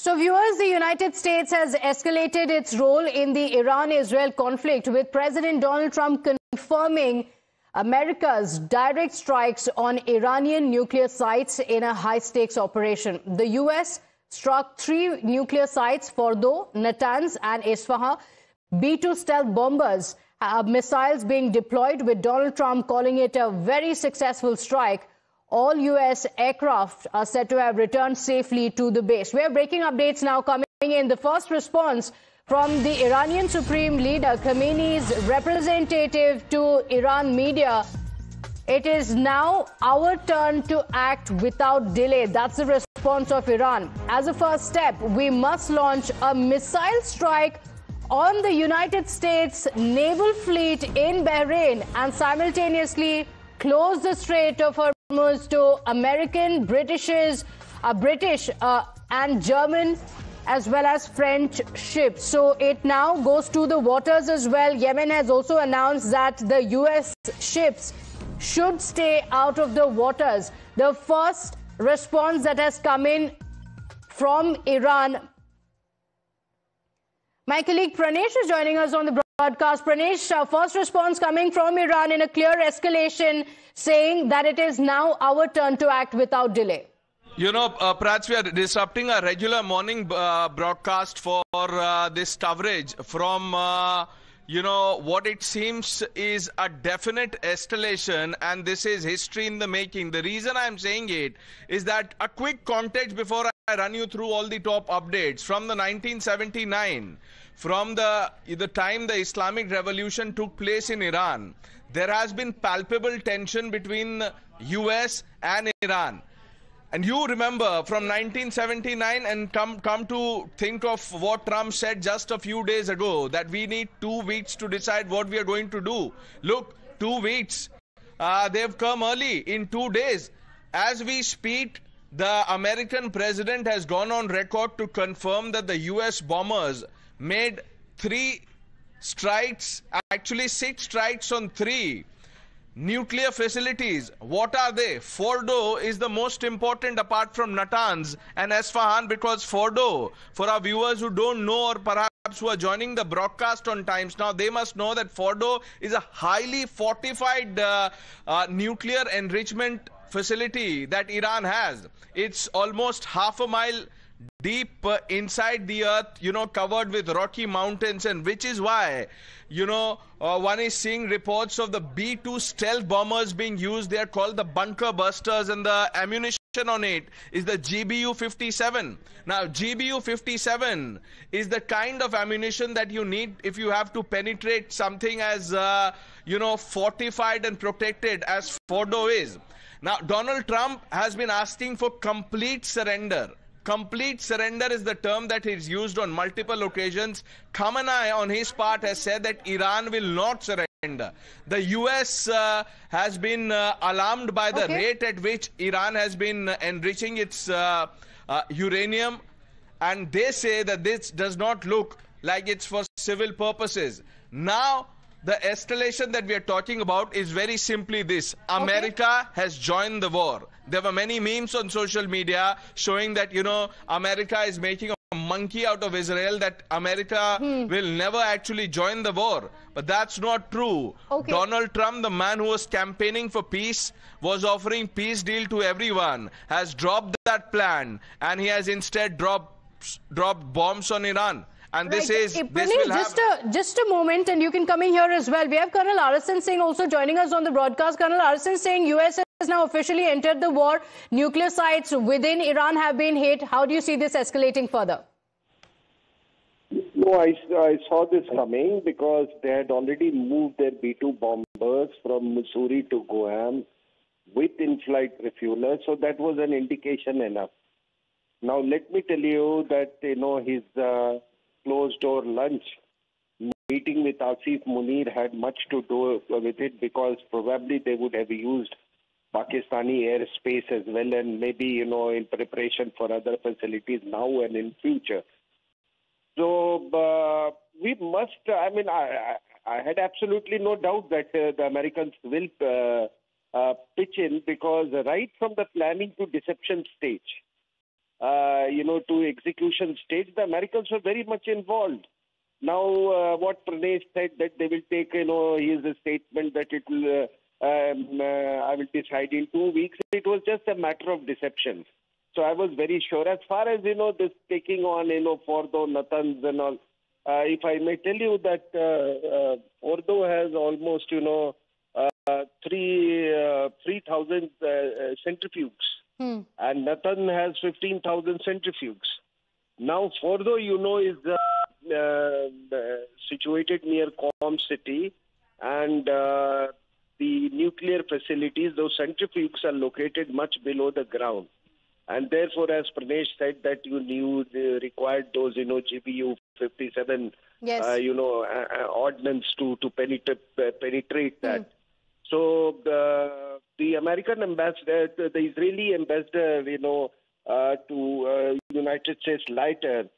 So viewers, the United States has escalated its role in the Iran-Israel conflict, with President Donald Trump confirming America's direct strikes on Iranian nuclear sites in a high-stakes operation. The U.S. struck 3 nuclear sites, Fordow, Natanz and Isfahan. B-2 stealth bombers, missiles being deployed, with Donald Trump calling it a very successful strike. All U.S. aircraft are said to have returned safely to the base. We are breaking updates now coming in. The first response from the Iranian Supreme Leader, Khamenei's representative to Iran media. It is now our turn to act without delay. That's the response of Iran. As a first step, we must launch a missile strike on the United States naval fleet in Bahrain and simultaneously close the Strait of Hormuz to American, British and German as well as French ships. So it now goes to the waters as well. Yemen has also announced that the U.S. ships should stay out of the waters. The first response that has come in from Iran. My colleague Pranesh is joining us on the broadcast. Pranesh, first response coming from Iran in a clear escalation, saying that it is now our turn to act without delay. You know, perhaps we are disrupting a regular morning broadcast for this coverage from, what it seems is a definite escalation, and this is history in the making. The reason I'm saying it is that a quick context before I run you through all the top updates. From the 1979, from the time the Islamic Revolution took place in Iran, there has been palpable tension between US and Iran. And you remember from 1979, and come to think of what Trump said just a few days ago, that we need 2 weeks to decide what we are going to do. Look, 2 weeks. They've come early in 2 days. As we speak, the American president has gone on record to confirm that the US bombers made 3 strikes, actually 6 strikes on 3 nuclear facilities. What are they? Fordow is the most important apart from Natanz and Isfahan, because Fordow, for our viewers who don't know or perhaps who are joining the broadcast on times now, they must know that Fordow is a highly fortified nuclear enrichment facility that Iran has. It's almost half a mile deep inside the earth, covered with rocky mountains, and which is why, one is seeing reports of the B-2 stealth bombers being used. They are called the bunker busters, and the ammunition on it is the GBU-57. Now, GBU-57 is the kind of ammunition that you need if you have to penetrate something as, fortified and protected as Fordow is. Now, Donald Trump has been asking for complete surrender. Complete surrender is the term that is used on multiple occasions. Khamenei, on his part, has said that Iran will not surrender. The US has been alarmed by the rate at which Iran has been enriching its uranium, and they say that this does not look like it's for civil purposes. Now, the escalation that we are talking about is very simply this. America has joined the war. There were many memes on social media showing that, America is making a monkey out of Israel, that America will never actually join the war. But that's not true. Donald Trump, the man who was campaigning for peace, was offering peace deal to everyone, has dropped that plan, and he has instead dropped bombs on Iran. And this is just a moment, and you can come in here as well. We have Colonel Arasan Singh also joining us on the broadcast. Colonel Arasan Singh, US has now officially entered the war. Nuclear sites within Iran have been hit. How do you see this escalating further? No, I saw this coming because they had already moved their B-2 bombers from Missouri to Guam with in-flight refuelers. So that was an indication enough. Now, let me tell you that, his closed-door lunch meeting with Asif Munir had much to do with it, because probably they would have used Pakistani airspace as well, and maybe, in preparation for other facilities now and in future. So we must, I had absolutely no doubt that the Americans will pitch in, because right from the planning to deception stage, to execution stage, the Americans were very much involved. Now, what Pranay said that they will take, his statement that it will, I will decide in 2 weeks. It was just a matter of deception. So I was very sure. As far as, this taking on, Fordow, Natanz and all, if I may tell you that Fordow has almost, 3,000 centrifuges. And Natanz has 15,000 centrifuges. Now, Fordow, is situated near Qom city, and the nuclear facilities, those centrifuges are located much below the ground. And therefore, as Pranesh said, that you required those, GBU 57, yes. ordnance to penetrate that. So the American ambassador, the Israeli ambassador, to United States later,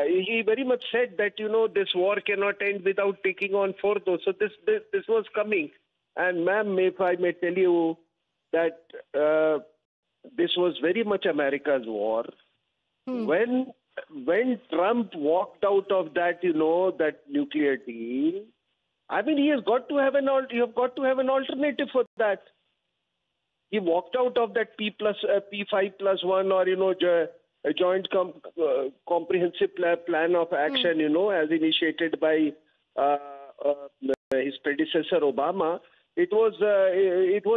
he very much said that this war cannot end without taking on Fordow. So this was coming, and ma'am, if I may tell you that this was very much America's war. When Trump walked out of that, that nuclear deal, I mean, you have got to have an alternative for that. He walked out of that P5+1 or a joint comprehensive plan of action, as initiated by his predecessor Obama. It was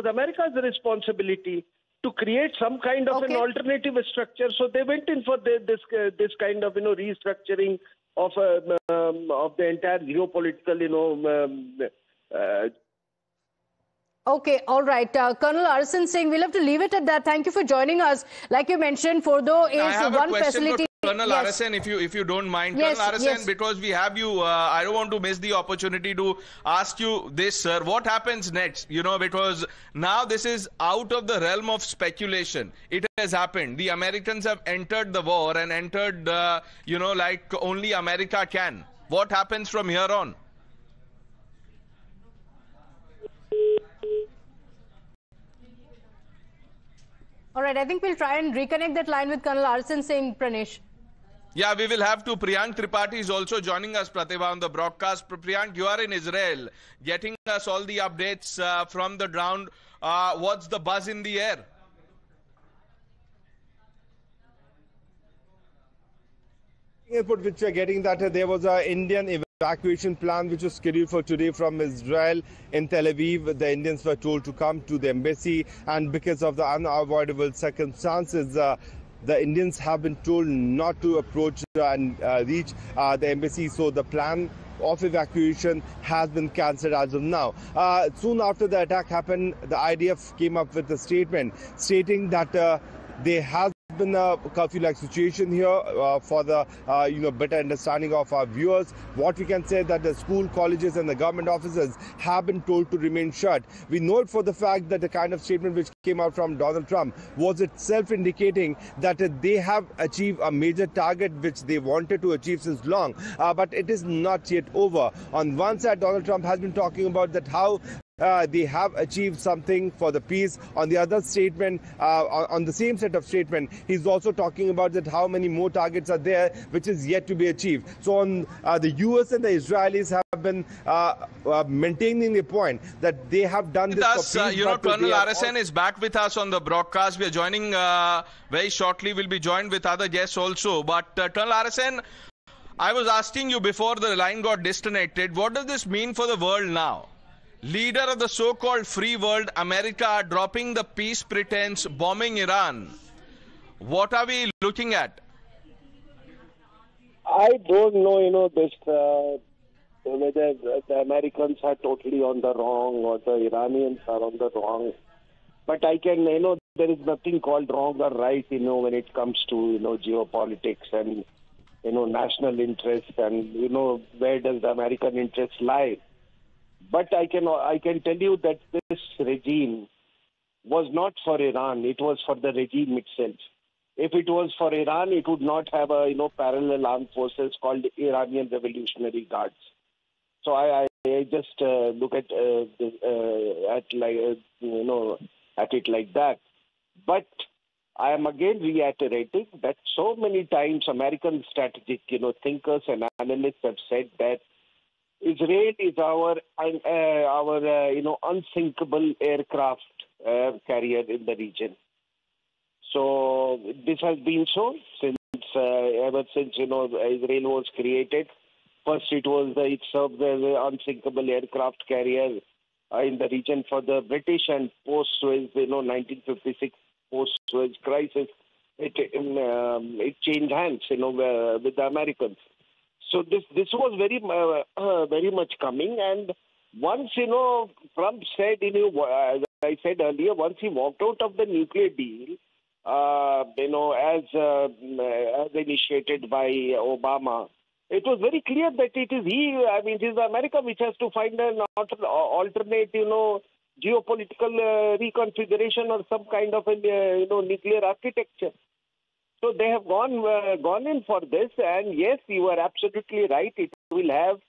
America's responsibility to create some kind of an alternative structure. So they went in for this kind of restructuring of the entire geopolitical Okay, all right. Colonel Arison Singh, we'll have to leave it at that. Thank you for joining us. Like you mentioned, Fordow is one facility. Colonel Arison, if you don't mind, yes, Colonel Arison, because we have you, I don't want to miss the opportunity to ask you this, sir. What happens next? Because now this is out of the realm of speculation. It has happened. The Americans have entered the war and entered, like only America can. What happens from here on? All right, I think we'll try and reconnect that line with Colonel Arison Singh, Pranesh. Yeah, we will have to. Priyank Tripathi is also joining us, Pratibha, on the broadcast. Priyank, you are in Israel, getting us all the updates from the ground. What's the buzz in the air? Airport, which we are getting that there was an Indian evacuation plan which was scheduled for today from Israel in Tel Aviv. The Indians were told to come to the embassy, and because of the unavoidable circumstances, the Indians have been told not to approach and reach the embassy. So the plan of evacuation has been cancelled as of now. Soon after the attack happened, the IDF came up with a statement stating that there has been a curfew-like situation here for the better understanding of our viewers. What we can say that the school, colleges and the government offices have been told to remain shut. We know it for the fact that the kind of statement which came out from Donald Trump was itself indicating that they have achieved a major target which they wanted to achieve since long, but it is not yet over. On one side, Donald Trump has been talking about that how they have achieved something for the peace. On the other statement, on the same set of statement, he's also talking about that how many more targets are there which is yet to be achieved. So on the US and the Israelis have been maintaining the point that they have done this for peace. Colonel Arison is back with us on the broadcast. We are joining very shortly. We'll be joined with other guests also. But Colonel Arison, I was asking you before the line got disconnected, what does this mean for the world now? Leader of the so-called free world, America, dropping the peace pretense, bombing Iran. What are we looking at? I don't know, whether the Americans are totally on the wrong or the Iranians are on the wrong. But I can, there is nothing called wrong or right, when it comes to, geopolitics and, national interest and, where does the American interest lie. But I can tell you that this regime was not for Iran. It was for the regime itself. If it was for Iran, it would not have a parallel armed forces called Iranian Revolutionary Guards. So I just look at it like that. But I am again reiterating that so many times American strategic, thinkers and analysts have said that Israel is our unsinkable aircraft carrier in the region. So this has been so since ever since Israel was created. First, it served as an unsinkable aircraft carrier in the region for the British, and post-Suez, 1956 post-Suez crisis, it changed hands, with the Americans. So this was very much coming, and once Trump said, as I said earlier, once he walked out of the nuclear deal, as initiated by Obama, it was very clear that it is America which has to find an alternate, geopolitical reconfiguration or some kind of a, nuclear architecture. So they have gone in for this, and yes, you are absolutely right. It will have.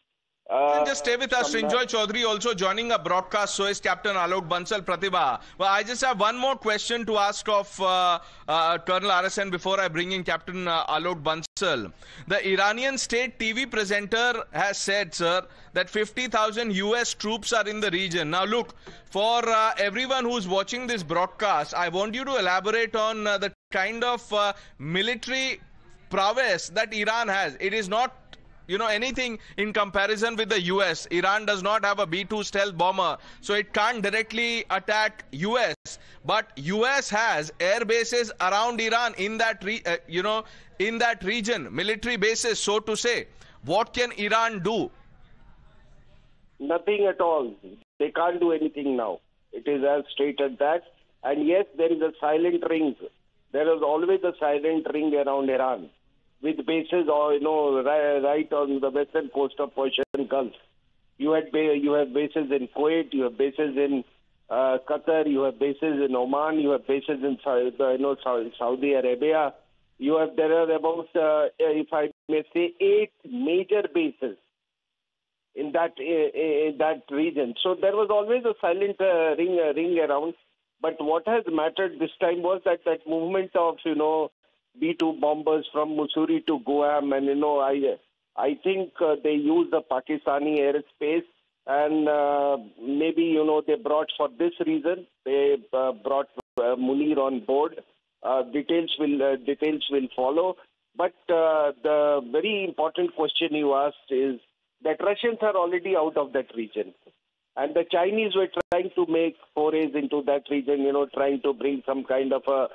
Just stay with us. Srinjoy Chaudhary also joining a broadcast. So is Captain Alok Bansal. Pratibha. Well, I just have one more question to ask of Colonel RSN before I bring in Captain Alok Bansal. The Iranian state TV presenter has said, sir, that 50,000 US troops are in the region. Now, look, for everyone who's watching this broadcast, I want you to elaborate on the kind of military prowess that Iran has. It is not anything in comparison with the US. Iran does not have a B-2 stealth bomber, so it can't directly attack US. But US has air bases around Iran in that region, military bases, so to say. What can Iran do? Nothing at all. They can't do anything now. It is as straight as that. And yes, there is a silent ring. There is always a silent ring around Iran, with bases, right on the western coast of Persian Gulf. You have bases in Kuwait, you have bases in Qatar, you have bases in Oman, you have bases in Saudi Arabia. There are about, if I may say, 8 major bases in that region. So there was always a silent ring around. But what has mattered this time was that movement of B-2 bombers from Mussoorie to Guam, and I think they used the Pakistani airspace, and maybe they brought for this reason. They brought Munir on board. Details will follow. But the very important question you asked is that Russians are already out of that region. And the Chinese were trying to make forays into that region, trying to bring some kind of a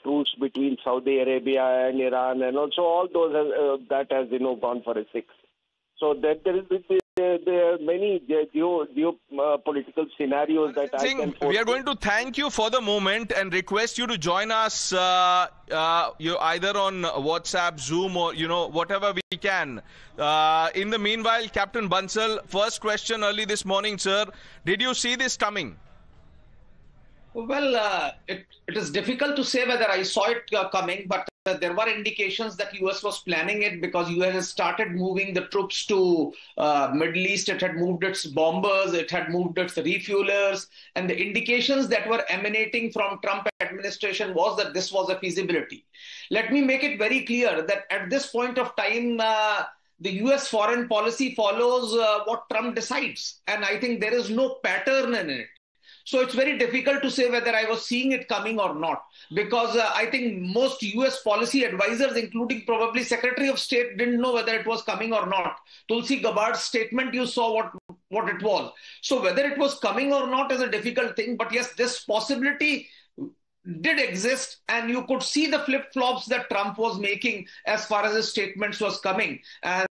truce between Saudi Arabia and Iran, and also all those that has gone for a 6. So that there are many geopolitical scenarios that I can foresee. We are going to thank you for the moment and request you to join us either on WhatsApp, Zoom, or whatever we can. In the meanwhile, Captain Bansal, first question early this morning, sir. Did you see this coming? Well, it is difficult to say whether I saw it coming, but there were indications that US was planning it, because US has started moving the troops to Middle East. It had moved its bombers, it had moved its refuelers, and the indications that were emanating from Trump administration was that this was a feasibility. Let me make it very clear that at this point of time, the US foreign policy follows what Trump decides, and I think there is no pattern in it. So it's very difficult to say whether I was seeing it coming or not, because I think most US policy advisors, including probably Secretary of State, didn't know whether it was coming or not. Tulsi Gabbard's statement, you saw what it was. So whether it was coming or not is a difficult thing. But yes, this possibility did exist, and you could see the flip-flops that Trump was making as far as his statements was coming. And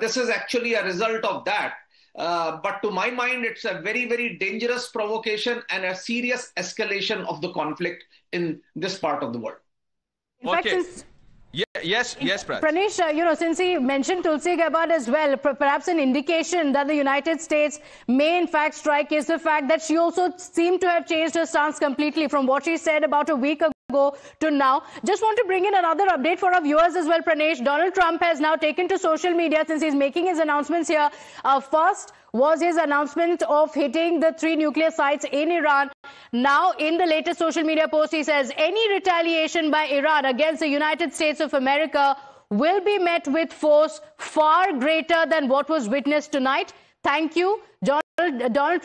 this is actually a result of that. But to my mind, it's a very, very dangerous provocation and a serious escalation of the conflict in this part of the world. In fact, yes, Praj. Pranesh, since he mentioned Tulsi Gabbard as well, perhaps an indication that the United States may in fact strike is the fact that she also seemed to have changed her stance completely from what she said about a week ago. ago to now. Just want to bring in another update for our viewers as well, Pranesh. Donald Trump has now taken to social media since he's making his announcements here. First was his announcement of hitting the 3 nuclear sites in Iran. Now, in the latest social media post, he says any retaliation by Iran against the United States of America will be met with force far greater than what was witnessed tonight. Thank you, Donald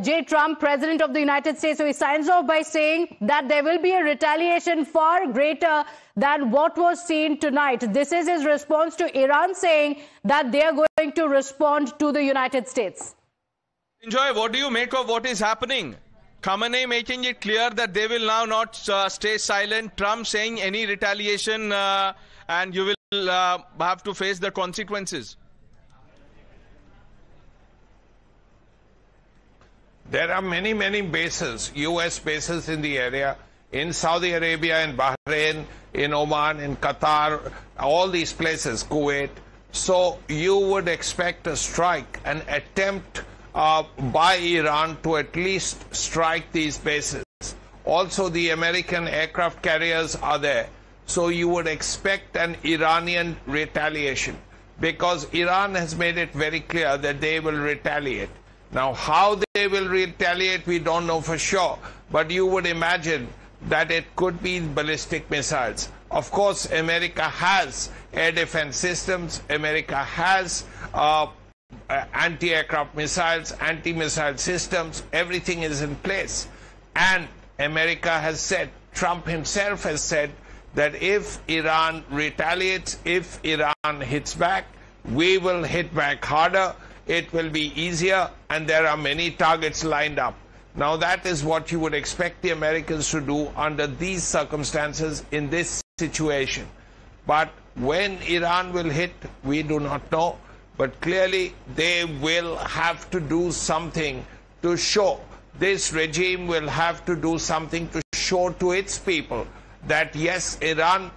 J. Trump, President of the United States. So he signs off by saying that there will be a retaliation far greater than what was seen tonight. This is his response to Iran saying that they are going to respond to the United States. Enjoy. What do you make of what is happening? Khamenei making it clear that they will now not stay silent. Trump saying any retaliation and you will have to face the consequences. There are many, many bases, U.S. bases in the area, in Saudi Arabia, in Bahrain, in Oman, in Qatar, all these places, Kuwait. So you would expect a strike, an attempt by Iran to at least strike these bases. Also, the American aircraft carriers are there. So you would expect an Iranian retaliation, because Iran has made it very clear that they will retaliate. Now, how they will retaliate, we don't know for sure, but you would imagine that it could be ballistic missiles. Of course, America has air defense systems, America has anti-aircraft missiles, anti-missile systems, everything is in place. And America has said, Trump himself has said, that if Iran retaliates, if Iran hits back, we will hit back harder. It will be easier, and there are many targets lined up. Now, that is what you would expect the Americans to do under these circumstances in this situation. But when Iran will hit, we do not know. But clearly, they will have to do something to show. This regime will have to do something to show to its people that, yes, Iran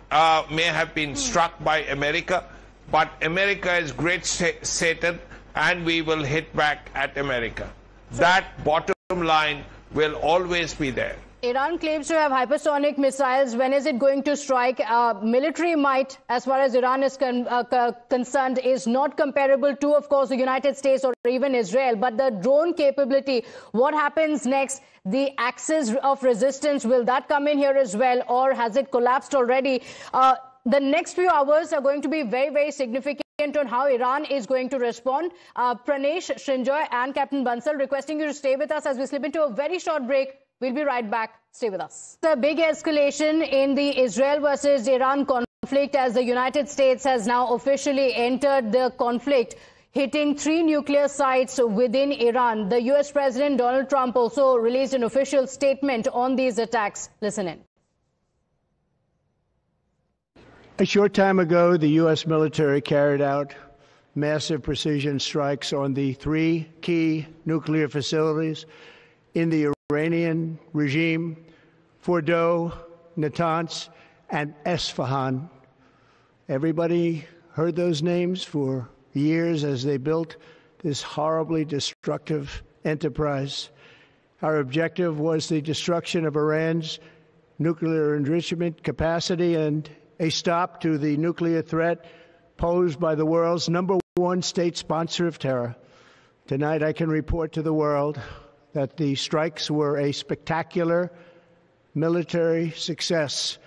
may have been struck by America, but America is great Satan, and we will hit back at America. That bottom line will always be there. Iran claims to have hypersonic missiles. When is it going to strike? Military might, as far as Iran is concerned, is not comparable to, of course, the United States or even Israel. But the drone capability, what happens next? The axis of resistance, will that come in here as well, or has it collapsed already? The next few hours are going to be very, very significant on how Iran is going to respond. Pranesh, Srinjoy and Captain Bansal, requesting you to stay with us as we slip into a very short break. We'll be right back. Stay with us. The big escalation in the Israel versus Iran conflict as the United States has now officially entered the conflict, hitting 3 nuclear sites within Iran. The U.S. President Donald Trump also released an official statement on these attacks. Listen in. A short time ago, the U.S. military carried out massive precision strikes on the 3 key nuclear facilities in the Iranian regime: Fordow, Natanz, and Isfahan. Everybody heard those names for years as they built this horribly destructive enterprise. Our objective was the destruction of Iran's nuclear enrichment capacity and a stop to the nuclear threat posed by the world's #1 state sponsor of terror. Tonight, I can report to the world that the strikes were a spectacular military success